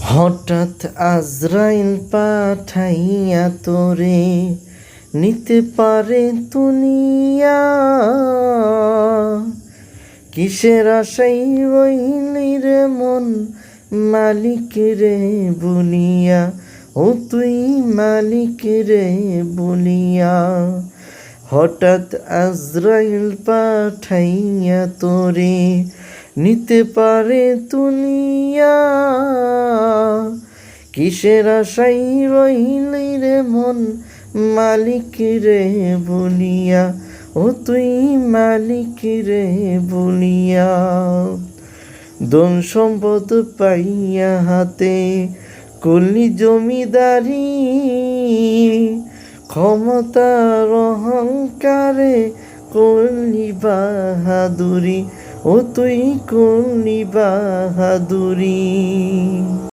হঠাৎ আজরাইল পাঠাইয়া তোরে নিতে পারে দুনিয়া। কিসের আশাই রইলি রে মন মালিক রে বলিয়া, ও তুই মালিক রে বলিয়া। হঠাৎ আজরাইল পাঠাইয়া তোরে নিতে পারে দুনিয়া। কিসের আশাই রইলি রে মন মালিক রে বলিয়া, ও তুই মালিক রে বলিয়া। ধন সম্পদ পাইয়া হাতে করলি জমিদারি, ক্ষমতার অহংকারে করলি বাহাদুরি, ও তুই করলি বাহাদুরি।